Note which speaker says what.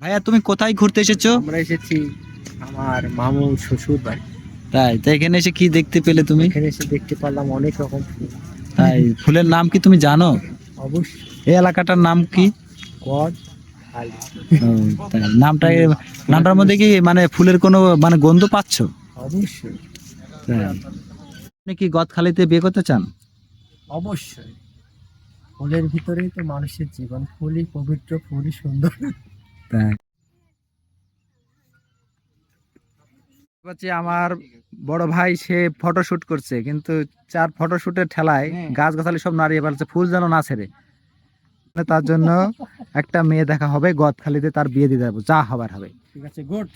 Speaker 1: ভাইয়া তুমি কোথায় ঘুরতে এসেছো?
Speaker 2: আমরা এসেছি আমার মামু শ্বশুর বাড়ি।
Speaker 1: তাই তাই এখানে এসে কি দেখতে পেলে তুমি?
Speaker 2: এখানে এসে দেখতে পারলাম অনেক রকম ফুল।
Speaker 1: তাই ফুলের নাম কি তুমি জানো?
Speaker 2: অবশ্যই।
Speaker 1: এই এলাকাটার নাম কি?
Speaker 2: গড খালি।
Speaker 1: ও, তাই নামটার মধ্যে কি মানে ফুলের কোনো মানে গন্ধ পাচ্ছো?
Speaker 2: অবশ্যই
Speaker 1: তাই আপনি কি গদখালিতে বিয়ে করতে চান?
Speaker 2: অবশ্যই। ফুলের ভিতরেই তো মানুষের জীবন, ফুলই পবিত্র, ফুলই সুন্দর।
Speaker 1: তাই হচ্ছে আমার বড় ভাই সে ফটোশুট করছে, কিন্তু চার ফটোশুটের ঠেলায় গাছগাছালি সব নাড়িয়ে ফেলছে, ফুল যেন না ছেড়ে। তার জন্য একটা মেয়ে দেখা হবে গদখালিতে, তার বিয়ে দিতে যাবো, যা হবার হবে।
Speaker 2: ঠিক আছে, গুড।